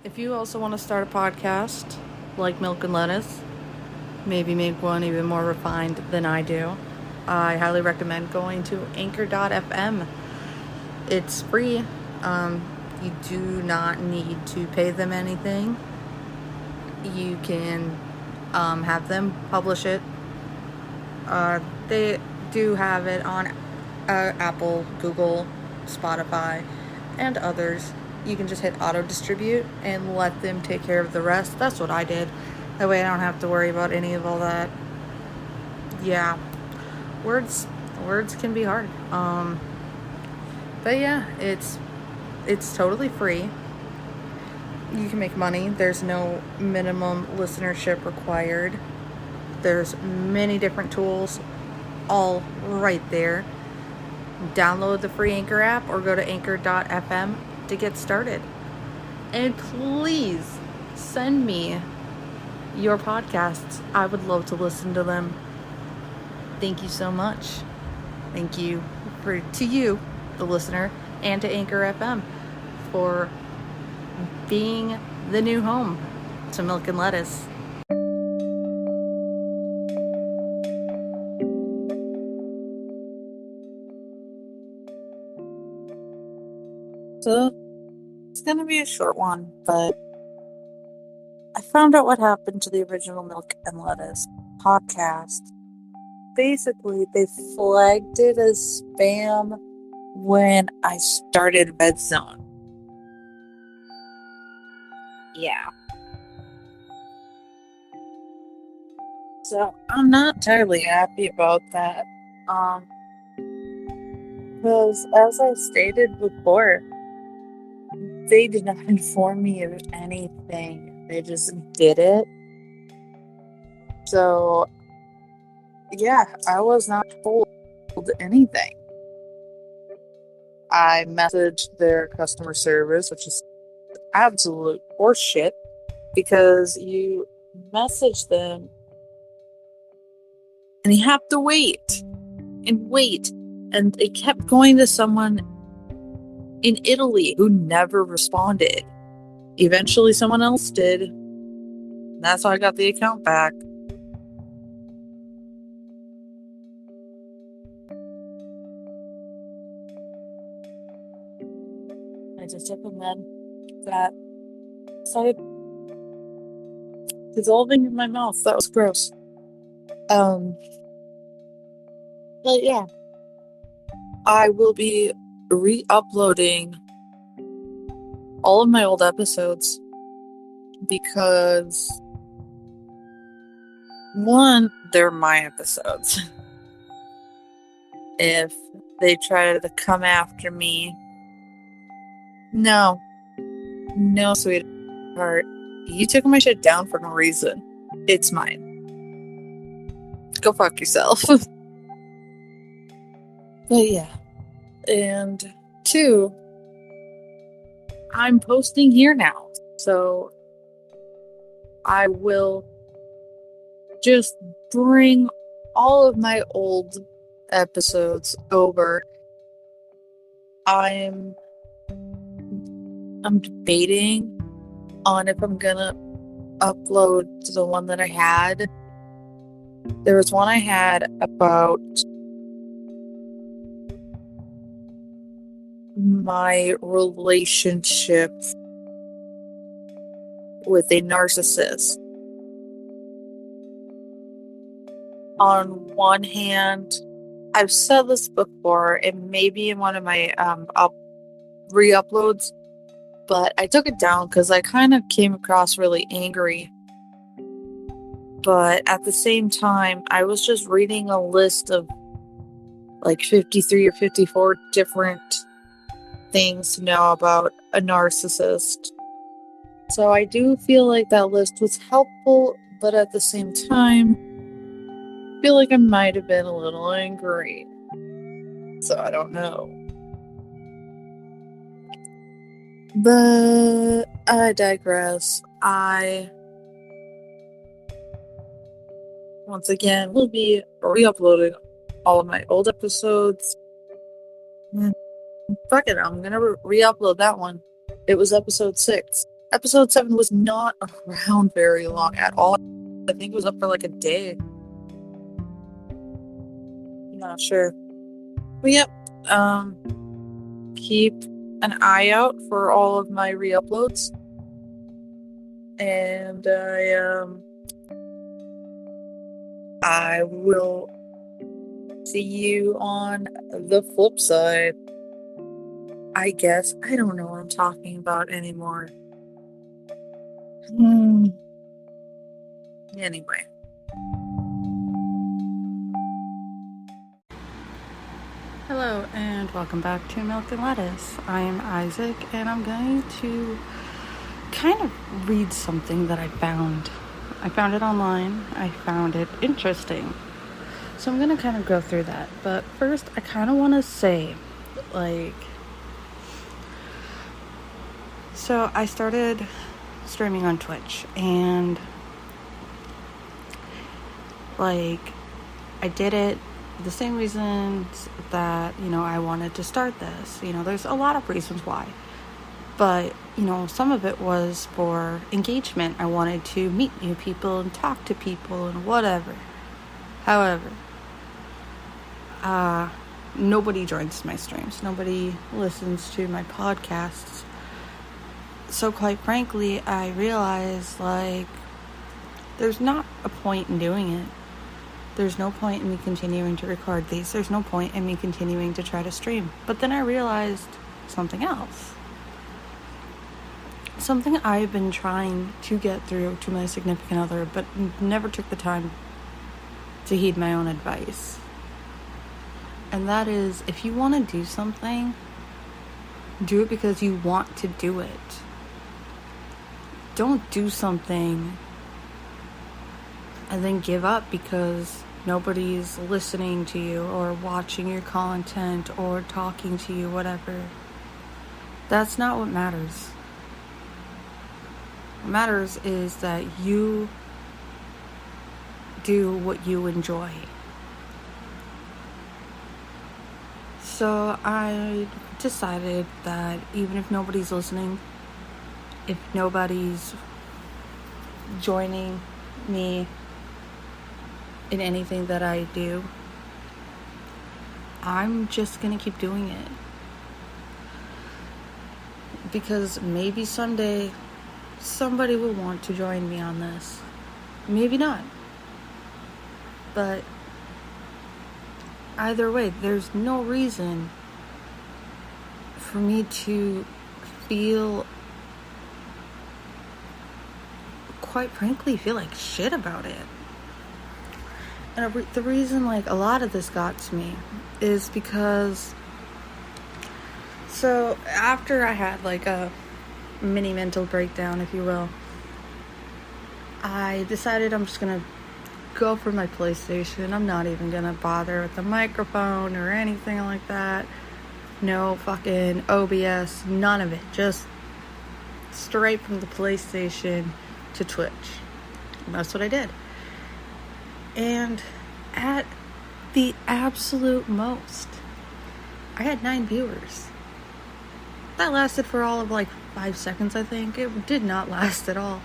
If you also want to start a podcast like Milk and Lettuce, maybe make one even more refined than I do, I highly recommend going to anchor.fm. It's free. You do not need to pay them anything. You can have them publish it. They do have it on Apple, Google, Spotify, and others. You can just hit auto distribute and let them take care of the rest. That's what I did. That way I don't have to worry about any of all that. Yeah, words can be hard. But yeah, it's totally free. You can make money. There's no minimum listenership required. There's many different tools all right there. Download the free Anchor app or go to anchor.fm to get started. And please send me your podcasts. I would love to listen to them. Thank you so much. Thank you to you, the listener, and to Anchor FM for being the new home to Milk and Lettuce. So it's going to be a short one, but I found out what happened to the original Milk and Lettuce podcast. Basically, they flagged it as spam when I started Red Zone. Yeah. So I'm not entirely happy about that. Because as I stated before, they did not inform me of anything. They just did it. So, yeah, I was not told anything. I messaged their customer service, which is absolute horseshit, because you message them and you have to wait and wait. And it kept going to someone in Italy who never responded. Eventually someone else did. That's how I got the account back. I just took a med that started dissolving in my mouth. That was gross. But yeah, I will be re-uploading all of my old episodes because, one, they're my episodes. If they try to come after me, no, sweetheart, you took my shit down for no reason. It's mine. Go fuck yourself. But yeah. And two, I'm posting here now. So I will just bring all of my old episodes over. I'm debating on if I'm gonna upload the one that I had. There was one I had about my relationship with a narcissist. On one hand, I've said this before, and maybe in one of my re-uploads, but I took it down because I kind of came across really angry. But at the same time, I was just reading a list of like 53 or 54 different things to know about a narcissist. So I do feel like that list was helpful, but at the same time, I feel like I might have been a little angry. So I don't know. But I digress. Once again, will be re-uploading all of my old episodes. Fuck it, I'm gonna re-upload that one. It was episode 6. Episode 7 was not around very long at all. I think it was up for like a day. I'm not sure. But yep, keep an eye out for all of my re-uploads. And I will see you on the flip side. I guess. I don't know what I'm talking about anymore. Anyway. Hello and welcome back to Milk and Lettuce. I am Isaac and I'm going to kind of read something that I found. I found it online. I found it interesting. So I'm going to kind of go through that. But first, I kind of want to say, so I started streaming on Twitch and I did it the same reasons that, I wanted to start this. There's a lot of reasons why. But, some of it was for engagement. I wanted to meet new people and talk to people and whatever. However, nobody joins my streams. Nobody listens to my podcasts. So quite frankly, I realized, there's not a point in doing it. There's no point in me continuing to record these. There's no point in me continuing to try to stream. But then I realized something else. Something I've been trying to get through to my significant other, but never took the time to heed my own advice. And that is, if you want to do something, do it because you want to do it. Don't do something and then give up because nobody's listening to you or watching your content or talking to you, whatever. That's not what matters. What matters is that you do what you enjoy. So I decided that even if nobody's listening, if nobody's joining me in anything that I do, I'm just gonna keep doing it. Because maybe someday somebody will want to join me on this. Maybe not. But either way, there's no reason for me to feel, quite frankly, feel like shit about it. And the reason a lot of this got to me is because, so after I had a mini mental breakdown, if you will, I decided I'm just gonna go for my PlayStation. I'm not even gonna bother with the microphone or anything like that. No fucking OBS, none of it. Just straight from the PlayStation to Twitch. And that's what I did. And at the absolute most, I had 9 viewers. That lasted for all of 5 seconds, I think. It did not last at all.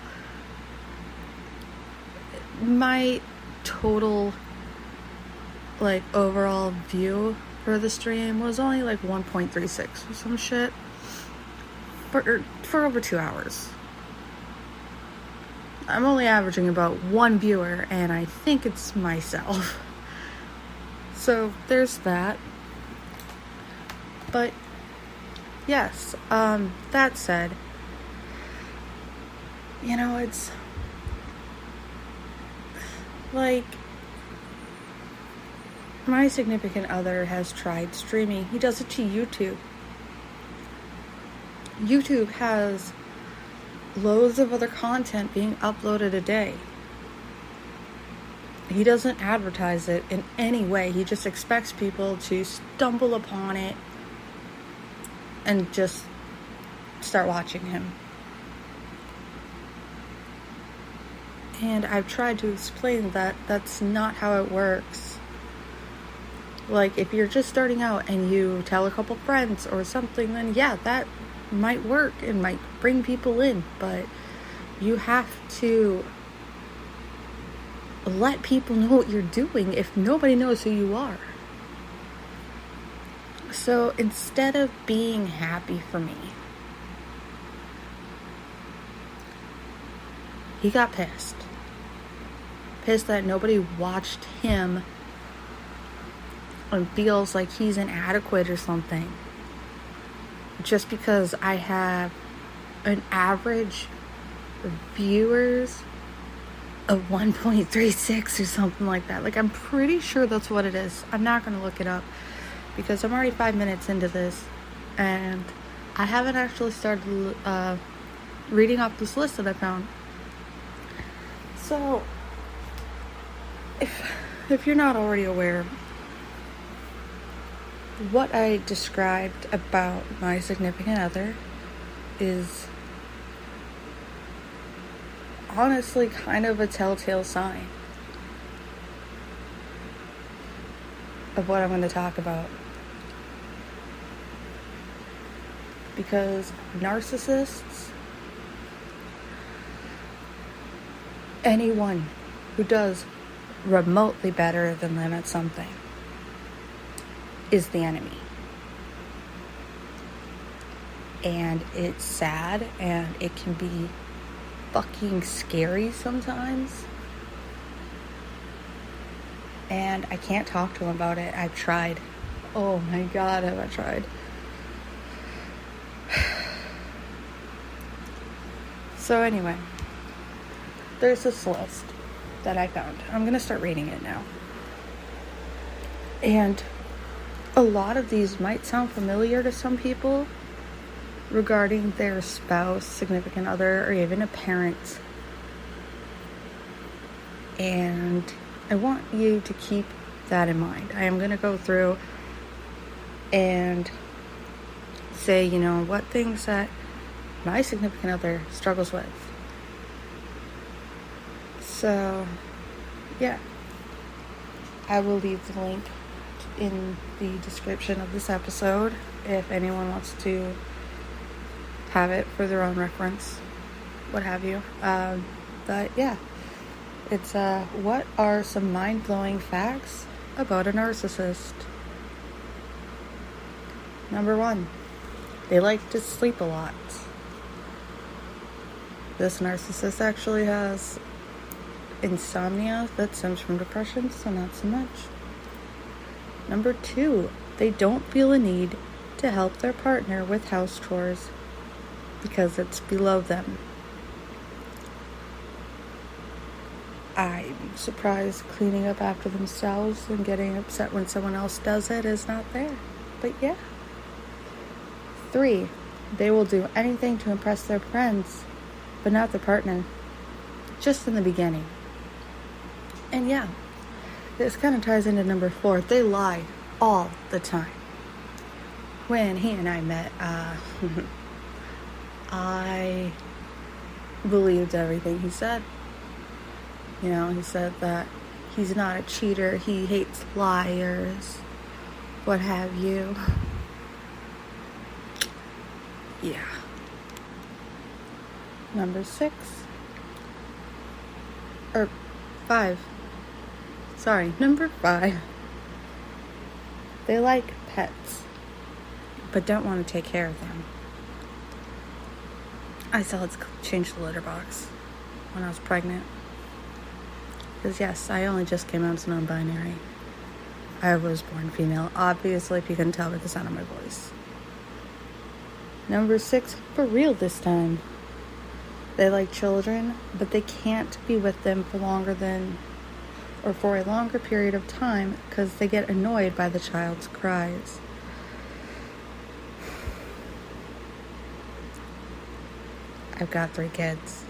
My total overall view for the stream was only 1.36 or some shit for over 2 hours. I'm only averaging about 1 viewer, and I think it's myself. So there's that. But yes, that said, it's my significant other has tried streaming. He does it to YouTube. YouTube has loads of other content being uploaded a day. He doesn't advertise it in any way. He just expects people to stumble upon it and just start watching him. And I've tried to explain that that's not how it works. If you're just starting out and you tell a couple friends or something, then yeah, that might work. It might bring people in, but you have to let people know what you're doing if nobody knows who you are. So instead of being happy for me, he got pissed. Pissed that nobody watched him and feels like he's inadequate or something. Just because I have an average viewers of 1.36 or something like that. Like, I'm pretty sure that's what it is. I'm not going to look it up because I'm already 5 minutes into this and I haven't actually started reading off this list that I found. So, if you're not already aware, what I described about my significant other is honestly kind of a telltale sign of what I'm going to talk about. Because narcissists, anyone who does remotely better than them at something, is the enemy. And it's sad and it can be fucking scary sometimes. And I can't talk to him about it. I've tried. Oh my god, have I tried. So anyway, there's this list that I found. I'm gonna start reading it now. And a lot of these might sound familiar to some people regarding their spouse, significant other, or even a parent. And I want you to keep that in mind. I am going to go through and say, you know, what things that my significant other struggles with. So, yeah. I will leave the link in the description of this episode if anyone wants to have it for their own reference, what have you. But yeah, it's what are some mind-blowing facts about a narcissist? Number 1, they like to sleep a lot. This narcissist actually has insomnia that stems from depression, so not so much. Number 2, they don't feel a need to help their partner with house chores because it's below them. I'm surprised cleaning up after themselves and getting upset when someone else does it is not there. But yeah. 3, they will do anything to impress their friends, but not their partner. Just in the beginning. And yeah, this kind of ties into number 4. They lie all the time. When he and I met, I believed everything he said. You know, he said that he's not a cheater, he hates liars, what have you. Yeah. Number 6. Or 5. Sorry, number 5. They like pets, but don't want to take care of them. I still had to change the litter box when I was pregnant. Because yes, I only just came out as non-binary. I was born female, obviously, if you couldn't tell by the sound of my voice. Number 6, for real this time. They like children, but they can't be with them for a longer period of time because they get annoyed by the child's cries. I've got 3 kids.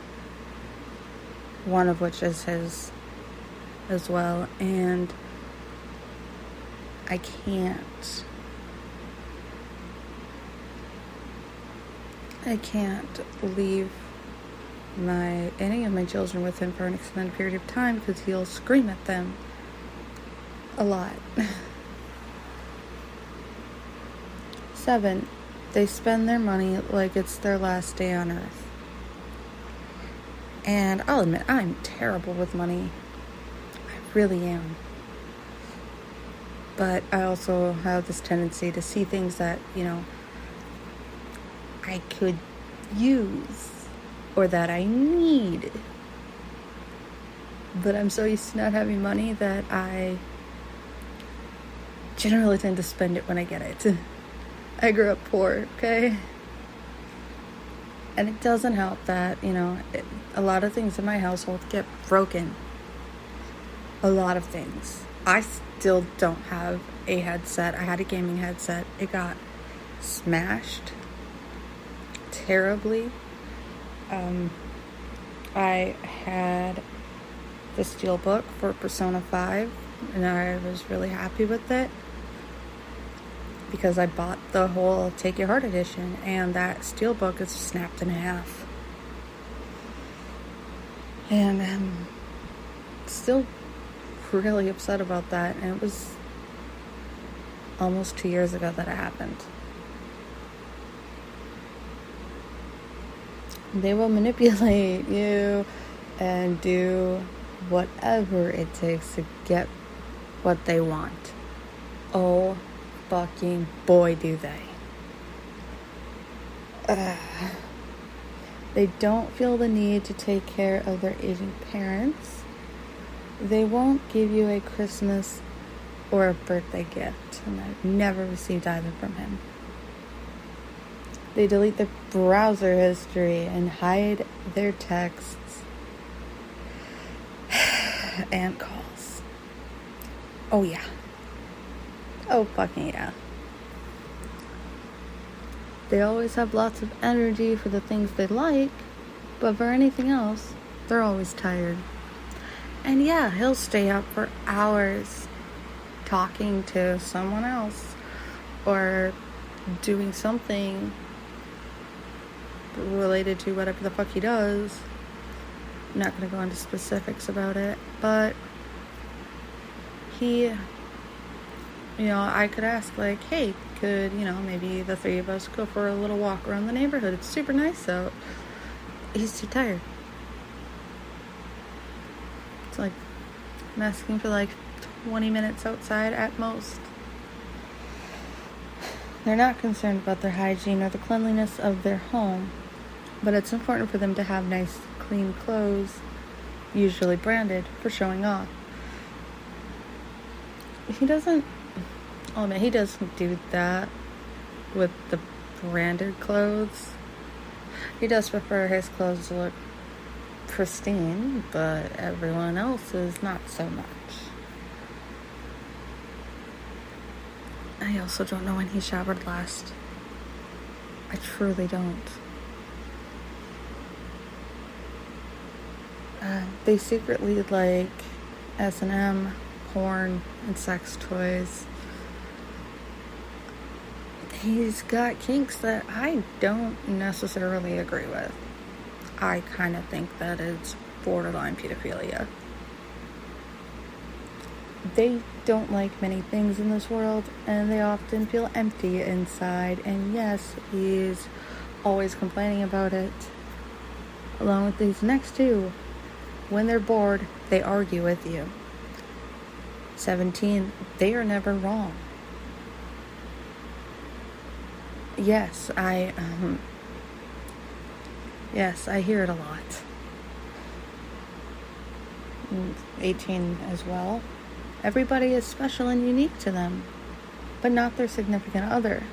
One of which is his as well, and I can't leave any of my children with him for an extended period of time because he'll scream at them a lot. 7, They spend their money like it's their last day on earth. And I'll admit, I'm terrible with money. I really am. But I also have this tendency to see things that, I could use or that I need. But I'm so used to not having money that I generally tend to spend it when I get it. I grew up poor, okay? And it doesn't help that, a lot of things in my household get broken. A lot of things. I still don't have a headset. I had a gaming headset. It got smashed terribly. I had the Steelbook for Persona 5, and I was really happy with it because I bought the whole Take Your Heart edition, and that Steelbook is snapped in half. And I'm still really upset about that, and it was almost 2 years ago that it happened. They will manipulate you and do whatever it takes to get what they want. Oh, fucking boy, do they. They don't feel the need to take care of their aging parents. They won't give you a Christmas or a birthday gift, and I've never received either from him. They delete their browser history and hide their texts and calls. Oh yeah. Oh fucking yeah. They always have lots of energy for the things they like, but for anything else, they're always tired. And yeah, he'll stay up for hours talking to someone else or doing something related to whatever the fuck he does. I'm not going to go into specifics about it, but he, I could ask like, hey, could, maybe the three of us go for a little walk around the neighborhood? It's super nice out. He's too tired. It's like I'm asking for like 20 minutes outside at most. They're not concerned about their hygiene or the cleanliness of their home, but it's important for them to have nice, clean clothes, usually branded, for showing off. He doesn't do that with the branded clothes. He does prefer his clothes to look pristine, but everyone else is not so much. I also don't know when he showered last. I truly don't. They secretly like S&M, porn, and sex toys. He's got kinks that I don't necessarily agree with. I kind of think that it's borderline pedophilia. They don't like many things in this world, and they often feel empty inside. And yes, he's always complaining about it. Along with these next two, when they're bored, they argue with you. 17, they are never wrong. Yes, I hear it a lot. 18 as well. Everybody is special and unique to them, but not their significant other.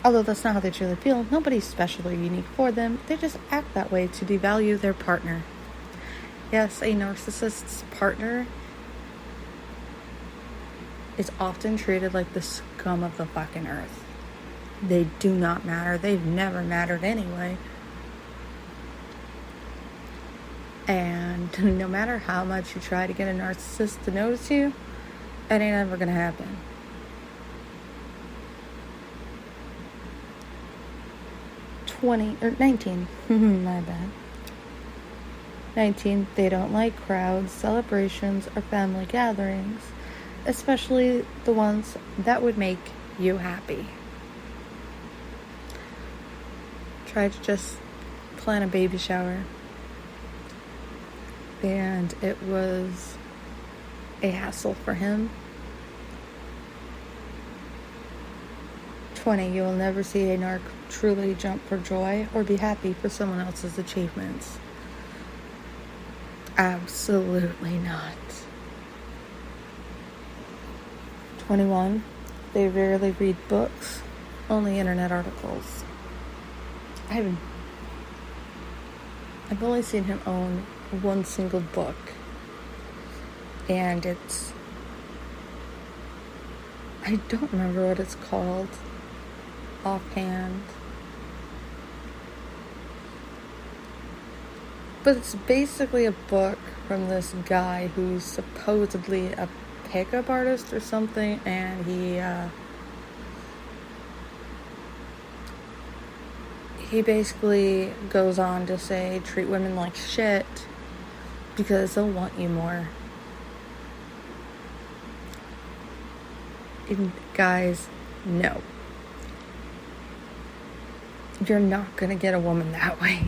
Although that's not how they truly feel. Nobody's special or unique for them. They just act that way to devalue their partner. Yes, a narcissist's partner is often treated like the scum of the fucking earth. They do not matter. They've never mattered anyway. And no matter how much you try to get a narcissist to notice you, it ain't ever gonna happen. or 19. My bad. 19. They don't like crowds, celebrations, or family gatherings, especially the ones that would make you happy. tried to just plan a baby shower. And it was a hassle for him. 20. You will never see a narc truly jump for joy or be happy for someone else's achievements. Absolutely not. 21. They rarely read books, only internet articles. I've only seen him own one single book, and I don't remember what it's called offhand, but it's basically a book from this guy who's supposedly a pickup artist or something, and he basically goes on to say treat women like shit because they'll want you more. And guys, no. You're not gonna get a woman that way.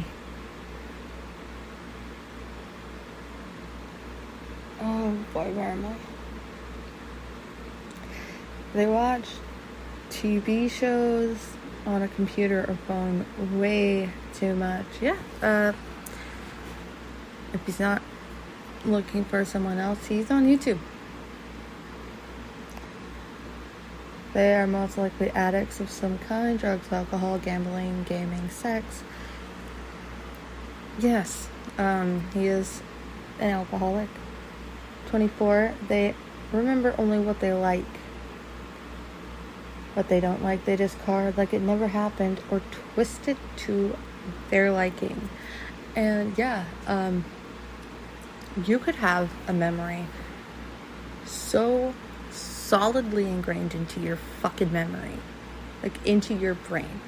Oh boy, where am I? They watch TV shows on a computer or phone way too much. Yeah. If he's not looking for someone else, he's on YouTube. They are most likely addicts of some kind: drugs, alcohol, gambling, gaming, sex. Yes, he is an alcoholic. 24, they remember only what they like. What they don't like, they discard like it never happened or twist it to their liking. And yeah, you could have a memory so solidly ingrained into your fucking memory, like into your brain,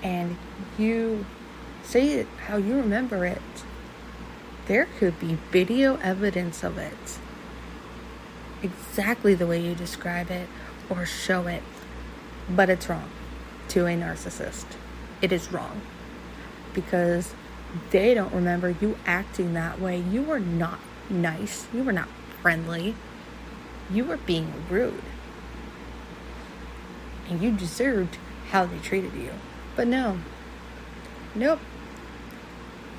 and you say it how you remember it. There could be video evidence of it exactly the way you describe it or show it, but it's wrong to a narcissist. It is wrong because they don't remember you acting that way. You were not nice. You were not friendly. You were being rude. And you deserved how they treated you. But no. Nope.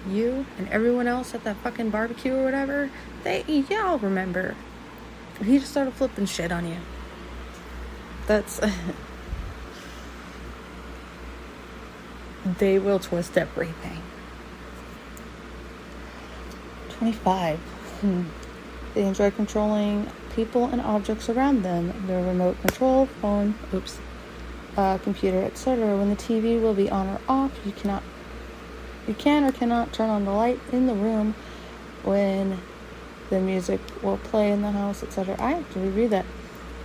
You and everyone else at that fucking barbecue or whatever, y'all remember. He just started flipping shit on you. That's... They will twist everything. 25. They enjoy controlling people and objects around them. Their remote control, phone, computer, etc. When the TV will be on or off, you can or cannot turn on the light in the room. When the music will play in the house, etc. I have to reread that.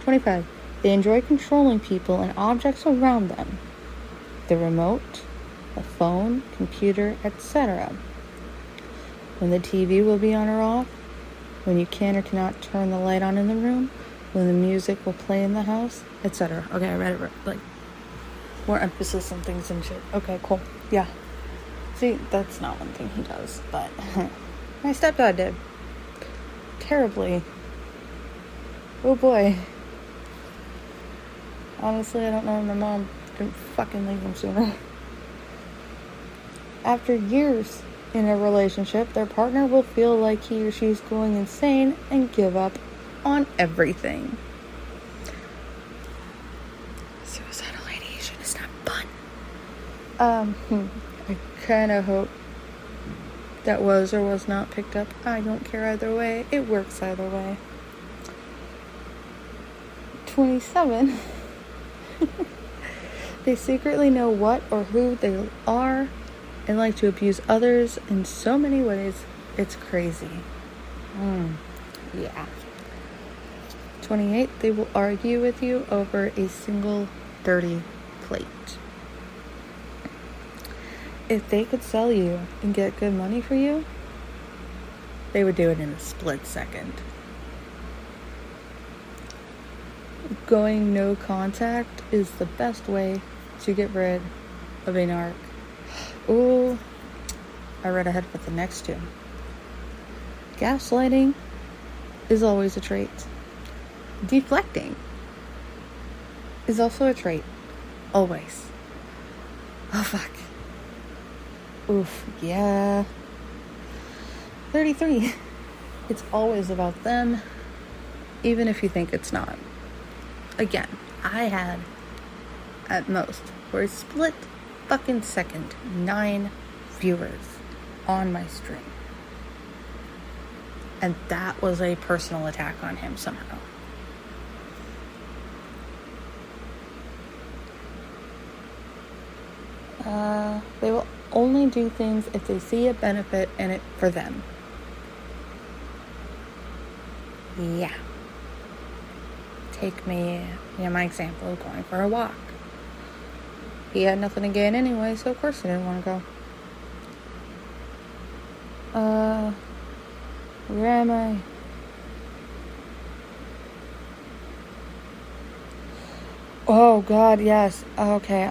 25. They enjoy controlling people and objects around them. The remote, the phone, computer, etc. When the TV will be on or off, when you can or cannot turn the light on in the room, when the music will play in the house, etc. Okay, I read it like more emphasis on things and shit. Okay, cool. Yeah. See, that's not one thing he does, but my stepdad did. Terribly. Oh boy. Honestly, I don't know if my mom didn't fucking leave him sooner. After years in a relationship, their partner will feel like he or she is going insane and give up on everything. Suicidal ideation is not fun. I kind of hope that was or was not picked up. I don't care either way. It works either way. 27. They secretly know what or who they are and like to abuse others in so many ways. It's crazy. Yeah. 28. They will argue with you over a single dirty plate. If they could sell you and get good money for you, they would do it in a split second. Going no contact is the best way to get rid of a narc. Ooh, I read ahead with the next two. Gaslighting is always a trait. Deflecting is also a trait. Always. Oh, fuck. Oof, yeah. 33. It's always about them, even if you think it's not. Again, I had, at most, for a split fucking second, 9 viewers on my stream. And that was a personal attack on him somehow. They will only do things if they see a benefit in it for them. Yeah. Take me, my example of going for a walk. He had nothing to gain anyway, so of course he didn't want to go. Where am I? Oh, God, yes. Okay,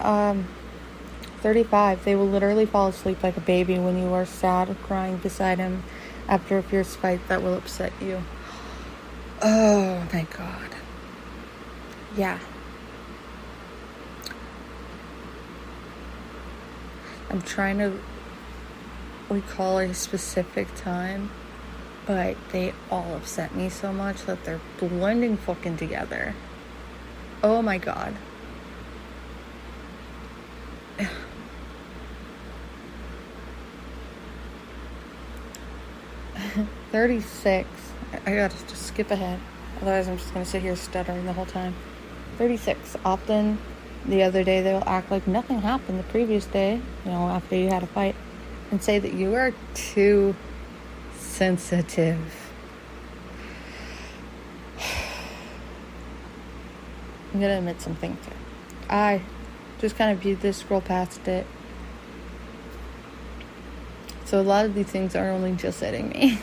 35. They will literally fall asleep like a baby when you are sad or crying beside him after a fierce fight that will upset you. Oh, my God. Yeah. I'm trying to recall a specific time, but they all upset me so much that they're blending fucking together. Oh my God. 36. I gotta just skip ahead. Otherwise I'm just gonna sit here stuttering the whole time. 36. Often the other day they will act like nothing happened the previous day, after you had a fight, and say that you are too sensitive. I'm gonna admit something too. I just kind of viewed this, scroll past it. So a lot of these things are only just hitting me.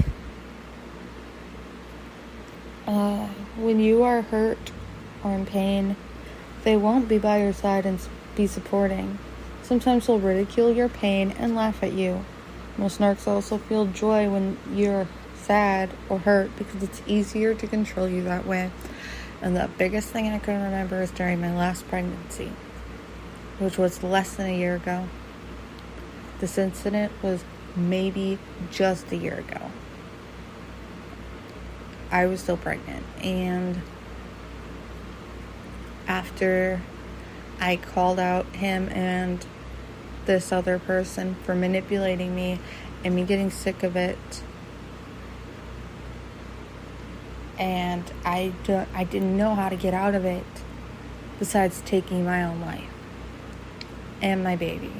When you are hurt or in pain, they won't be by your side and be supporting. Sometimes they'll ridicule your pain and laugh at you. Most narcs also feel joy when you're sad or hurt because it's easier to control you that way. And the biggest thing I can remember is during my last pregnancy, which was less than a year ago. This incident was maybe just a year ago. I was still pregnant, and after I called out him and this other person for manipulating me and me getting sick of it, and I didn't know how to get out of it besides taking my own life and my baby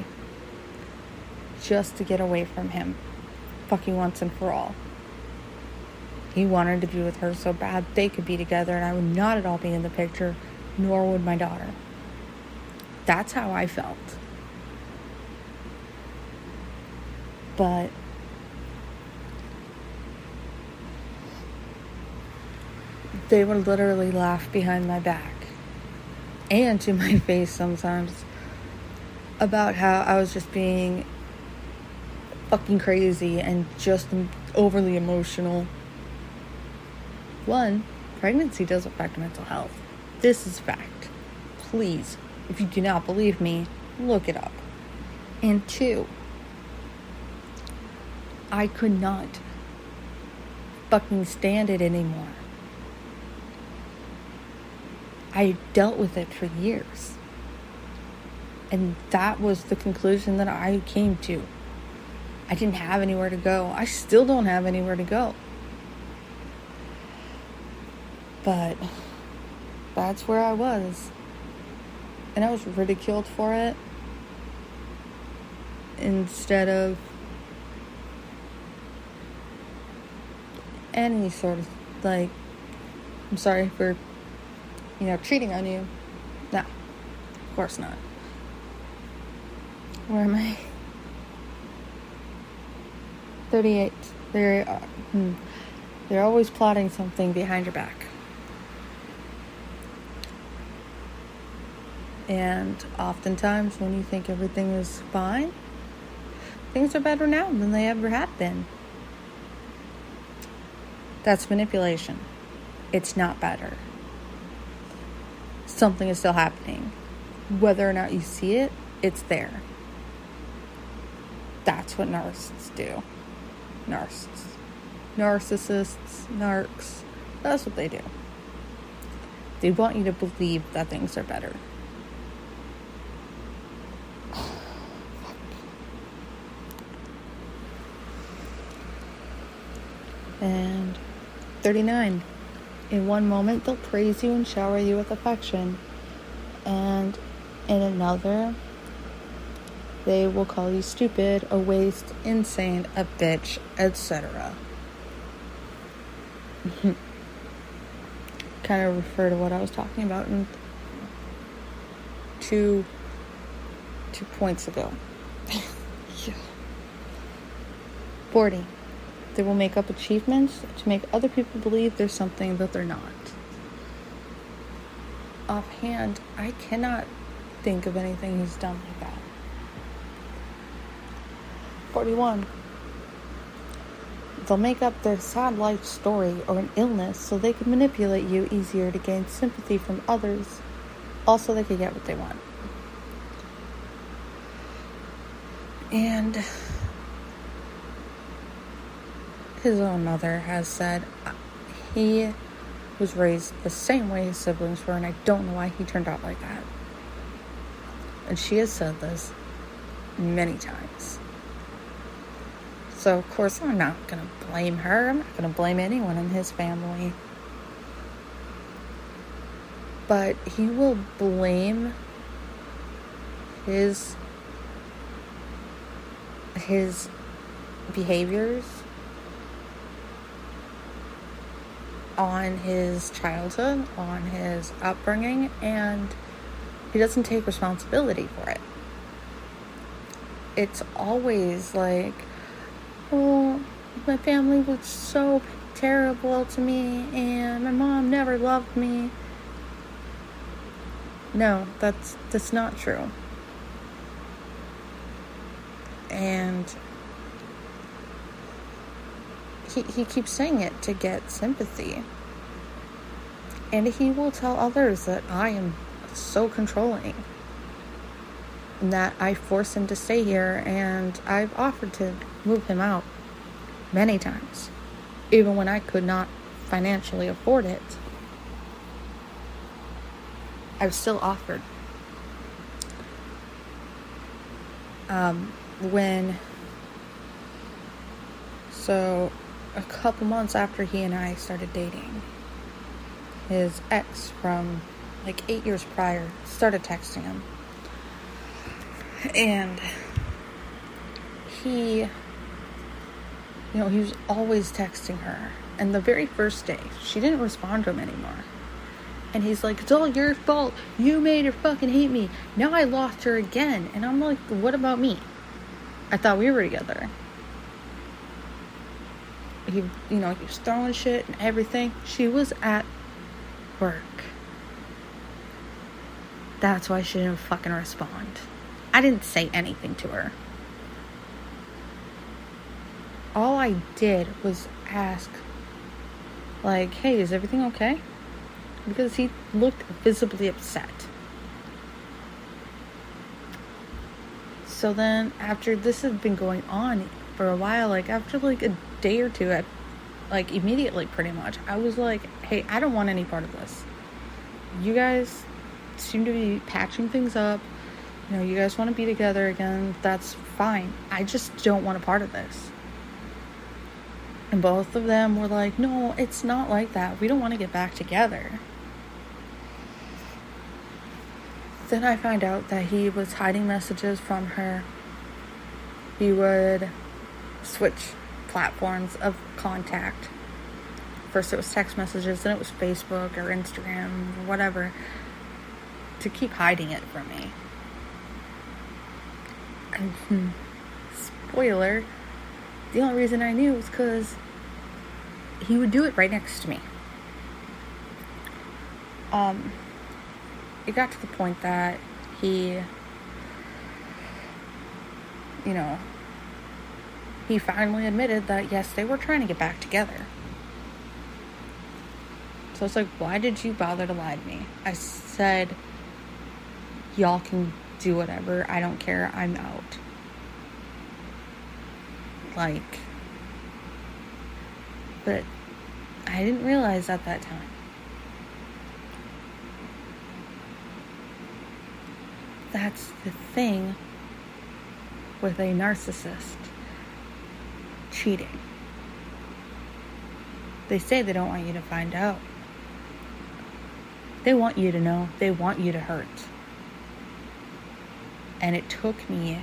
just to get away from him fucking once and for all. He wanted to be with her so bad they could be together, and I would not at all be in the picture, nor would my daughter. That's how I felt. But they would literally laugh behind my back and to my face sometimes about how I was just being fucking crazy and just overly emotional. One, pregnancy does affect mental health. This is fact. Please, if you do not believe me, look it up. And two, I could not fucking stand it anymore. I dealt with it for years. And that was the conclusion that I came to. I didn't have anywhere to go. I still don't have anywhere to go. But that's where I was. And I was ridiculed for it. Instead of any sort of, I'm sorry for, cheating on you. No, of course not. Where am I? 38. They're always plotting something behind your back. And oftentimes when you think everything is fine, Things are better now than they ever have been. That's manipulation. It's not better. Something is still happening. Whether or not you see it, it's there. That's what narcissists do. Narcissists, narcs, that's what they do. They want you to believe that things are better. And 39. In one moment, they'll praise you and shower you with affection. And in another, they will call you stupid, a waste, insane, a bitch, etc. Kind of refer to what I was talking about in two points ago. Yeah. 40. They will make up achievements to make other people believe there's something that they're not. Offhand, I cannot think of anything he's done like that. 41. They'll make up their sad life story or an illness so they can manipulate you easier to gain sympathy from others. Also, they can get what they want. And his own mother has said he was raised the same way his siblings were, and I don't know why he turned out like that. And she has said this many times. So, of course, I'm not going to blame her. I'm not going to blame anyone in his family. But he will blame his behaviors on his childhood, on his upbringing, and he doesn't take responsibility for it. It's always like, oh, my family was so terrible to me, and my mom never loved me. No, that's not true. And he keeps saying it to get sympathy. And he will tell others that I am so controlling, and that I force him to stay here, and I've offered to move him out many times, even when I could not financially afford it. I've still offered. So a couple months after he and I started dating, his ex from like 8 years prior started texting him. And he was always texting her. And the very first day, she didn't respond to him anymore. And he's like, it's all your fault. You made her fucking hate me. Now I lost her again. And I'm like, what about me? I thought we were together. He was throwing shit and everything. She was at work. That's why she didn't fucking respond. I didn't say anything to her. All I did was ask, like, hey, is everything okay? Because he looked visibly upset. So then, after this had been going on for a while, like, after, like, a day or two, like, immediately, pretty much, I was like, hey, I don't want any part of this. You guys seem to be patching things up. You guys want to be together again. That's fine. I just don't want a part of this. And both of them were like, no, it's not like that. We don't want to get back together. Then I find out that he was hiding messages from her. He would switch platforms of contact. First it was text messages, then it was Facebook or Instagram or whatever, to keep hiding it from me. And spoiler, the only reason I knew was because he would do it right next to me. It got to the point that he, he finally admitted that, yes, they were trying to get back together. So it's like, why did you bother to lie to me? I said, y'all can do whatever. I don't care. I'm out. Like, but I didn't realize at that time. That's the thing with a narcissist. Cheating. They say they don't want you to find out. They want you to know. They want you to hurt. And it took me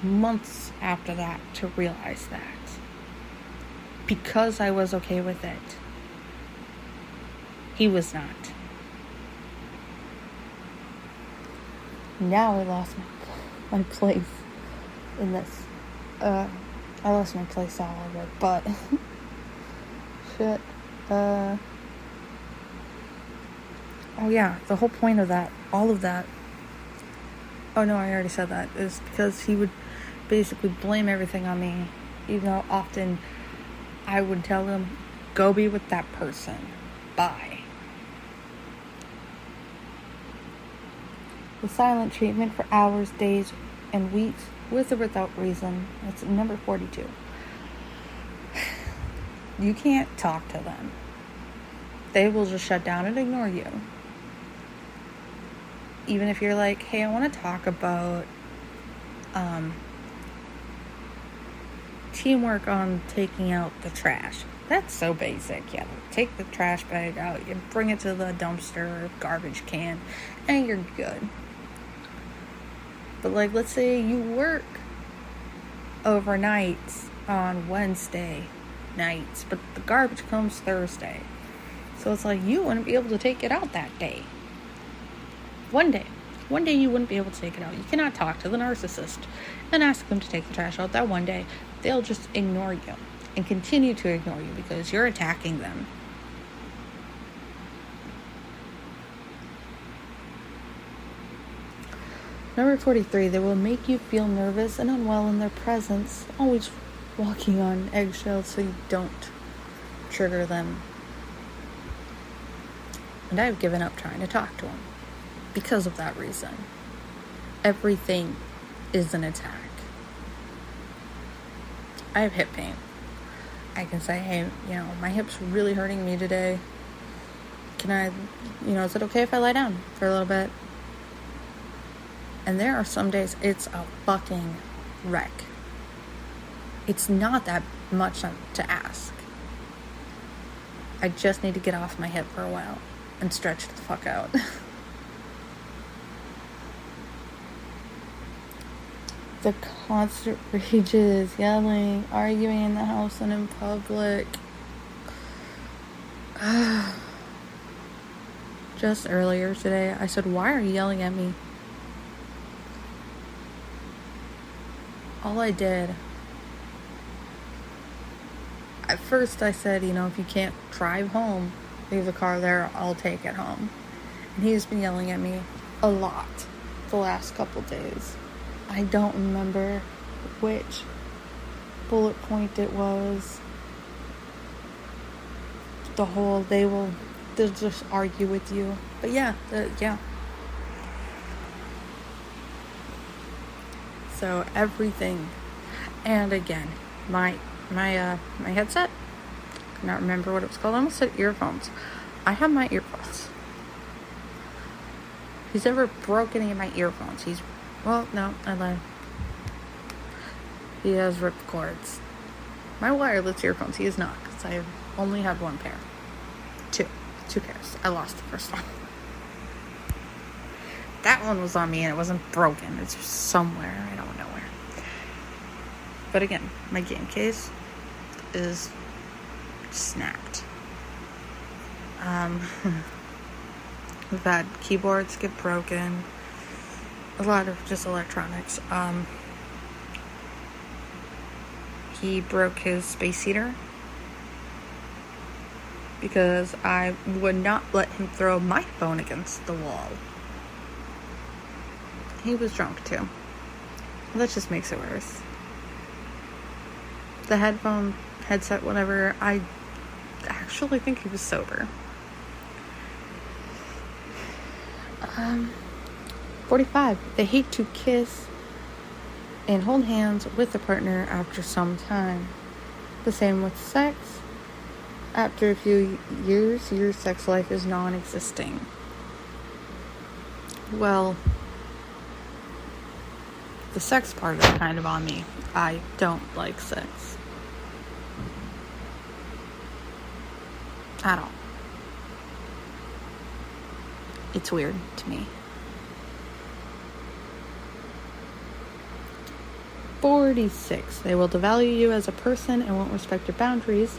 months after that to realize that. Because I was okay with it. He was not. Now I lost my place in this. I lost my place all over, but shit. Oh yeah, the whole point of that, all of that. Oh no, I already said that. Is because he would basically blame everything on me, even though often I would tell him, "Go be with that person. Bye." The silent treatment for hours, days, and weeks, with or without reason. That's number 42. You can't talk to them. They will just shut down and ignore you. Even if you're like, hey, I want to talk about teamwork on taking out the trash. That's so basic. Yeah, take the trash bag out, you bring it to the dumpster or garbage can, and you're good. But like, let's say you work overnight on Wednesday nights, but the garbage comes Thursday. So it's like, you wouldn't be able to take it out that day. One day you wouldn't be able to take it out. You cannot talk to the narcissist and ask them to take the trash out that one day. They'll just ignore you and continue to ignore you because you're attacking them. Number 43, they will make you feel nervous and unwell in their presence, always walking on eggshells so you don't trigger them. And I've given up trying to talk to them because of that reason. Everything is an attack. I have hip pain. I can say, hey, my hip's really hurting me today. Can I, is it okay if I lie down for a little bit? And there are some days it's a fucking wreck. It's not that much to ask. I just need to get off my hip for a while and stretch the fuck out. The constant rages, yelling, arguing in the house and in public. Just earlier today, I said, why are you yelling at me? All I did, at first I said, if you can't drive home, leave the car there, I'll take it home. And he's been yelling at me a lot the last couple days. I don't remember which bullet point it was. The whole, they'll just argue with you. But yeah. So everything, and again, my headset, I cannot remember what it was called. I almost said earphones. I have my earphones. He's never broke any of my earphones. No, I lied. He has ripped cords. My wireless earphones, he is not, because I only had one pair. Two pairs. I lost the first one. That one was on me and it wasn't broken. It's just somewhere. I don't know where. But again, my game case is snapped. We've had keyboards get broken. A lot of just electronics. He broke his space heater because I would not let him throw my phone against the wall. He was drunk too. That just makes it worse. the headset, whatever, I actually think he was sober. 45. They hate to kiss and hold hands with a partner after some time. The same with sex. After a few years, your sex life is non-existing. Well, the sex part is kind of on me. I don't like sex at all. It's weird to me. 46. They will devalue you as a person and won't respect your boundaries,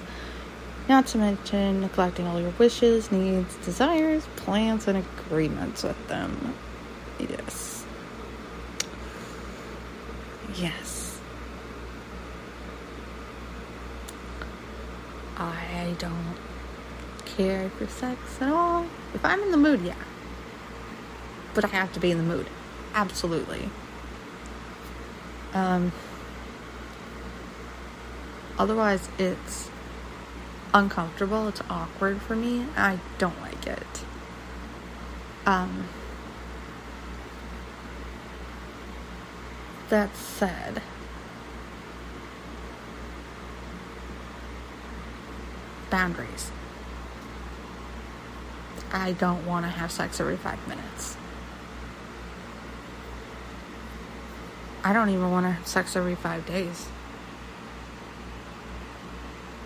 not to mention neglecting all your wishes, needs, desires, plans, and agreements with them. Yes. Yes. I don't care for sex at all. If I'm in the mood, yeah. But I have to be in the mood. Absolutely. Otherwise, it's uncomfortable. It's awkward for me. I don't like it. That said, boundaries. I don't want to have sex every 5 minutes. I don't even want to have sex every 5 days.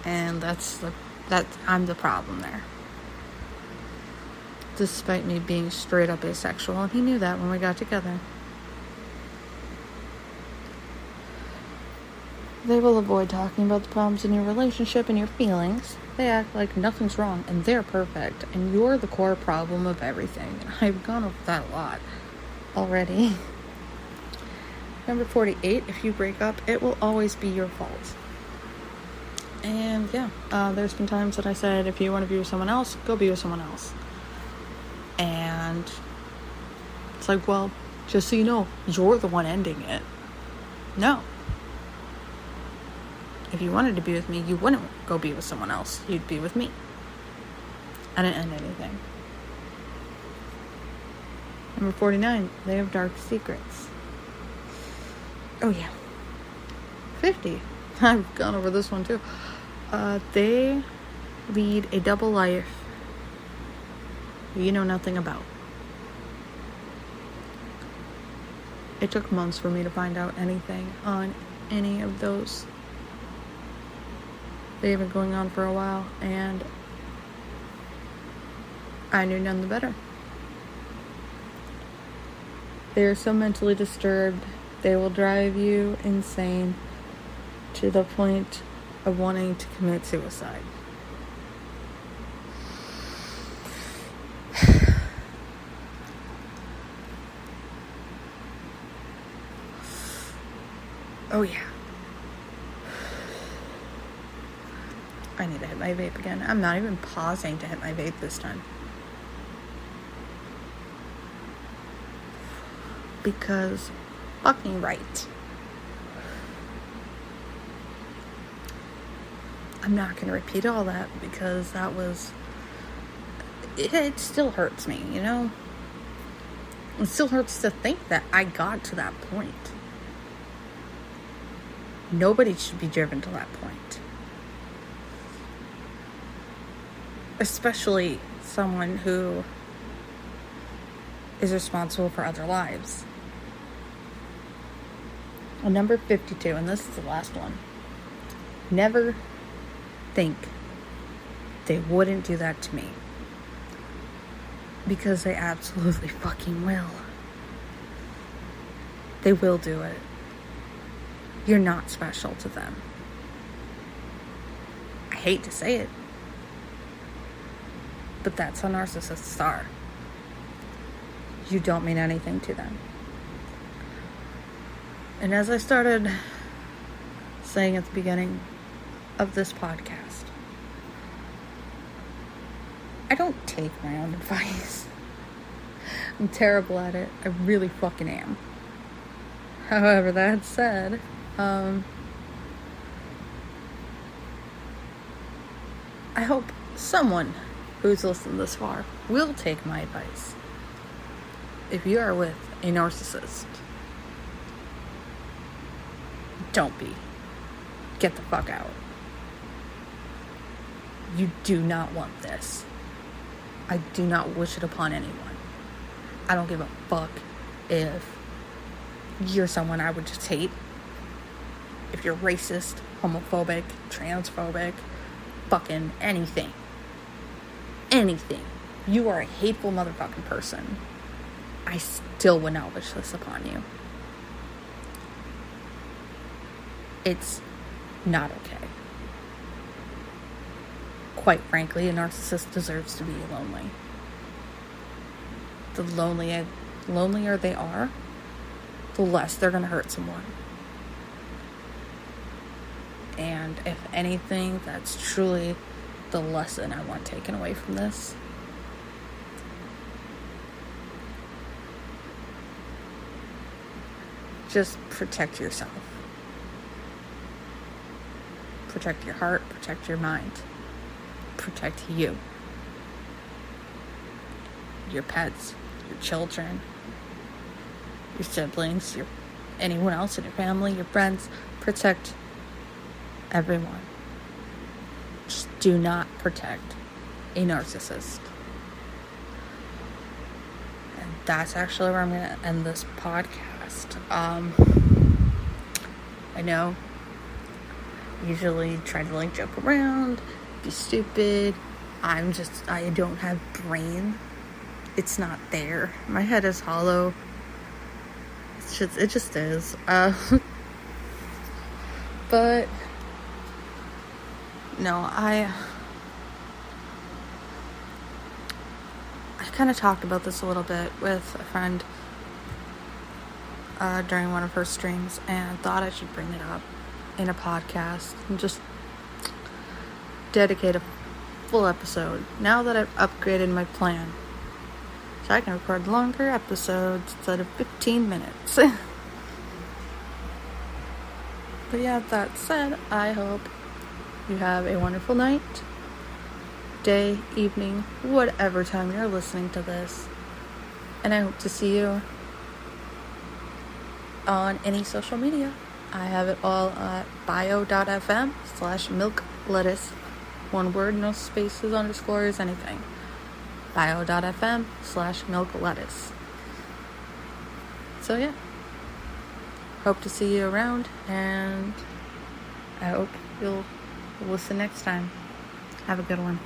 And I'm the problem there. Despite me being straight up asexual, and he knew that when we got together. They will avoid talking about the problems in your relationship and your feelings. They act like nothing's wrong and they're perfect and you're the core problem of everything. I've gone over that a lot already. Number 48, if you break up, it will always be your fault. And yeah, there's been times that I said, if you want to be with someone else, go be with someone else. And it's like, well, just so you know, you're the one ending it. No. If you wanted to be with me, you wouldn't go be with someone else. You'd be with me. I didn't end anything. Number 49, they have dark secrets. Oh yeah. 50. I've gone over this one too. They lead a double life you know nothing about. It took months for me to find out anything on any of those. They've been going on for a while, and I knew none the better. They are so mentally disturbed, they will drive you insane to the point of wanting to commit suicide. Oh yeah. I need to hit my vape again. I'm not even pausing to hit my vape this time. Because fucking right. I'm not going to repeat all that because that was... It still hurts me, you know? It still hurts to think that I got to that point. Nobody should be driven to that point. Especially someone who is responsible for other lives. Number 52, and this is the last one. Never think they wouldn't do that to me. Because they absolutely fucking will. They will do it. You're not special to them. I hate to say it, but that's how narcissists are. You don't mean anything to them. And as I started saying at the beginning of this podcast, I don't take my own advice. I'm terrible at it. I really fucking am. However, that said, I hope someone who's listened this far will take my advice. If you are with a narcissist, don't be. Get the fuck out. You do not want this. I do not wish it upon anyone. I don't give a fuck if you're someone I would just hate. If you're racist, homophobic, transphobic, fucking anything. Anything. You are a hateful motherfucking person. I still would not wish this upon you. It's not okay. Quite frankly, a narcissist deserves to be lonely. The lonelier they are, the less they're going to hurt someone. And if anything, that's truly the lesson I want taken away from this. Just protect yourself. Protect your heart, protect your mind. Protect you. Your pets, your children, your siblings, anyone else in your family, your friends. Protect everyone. Just do not protect a narcissist. And that's actually where I'm going to end this podcast. I know, usually try to like joke around, be stupid. I don't have brain. It's not there. My head is hollow. It just is. But no, I kind of talked about this a little bit with a friend during one of her streams, and thought I should bring it up in a podcast and just dedicate a full episode now that I've upgraded my plan, so I can record longer episodes instead of 15 minutes. But yeah, that said, I hope you have a wonderful night, day, evening, whatever time you're listening to this. And I hope to see you on any social media. I have it all at bio.fm/milklettuce. One word, no spaces, underscores, anything. bio.fm/milklettuce. So yeah. Hope to see you around, and I hope you'll listen next time. Have a good one.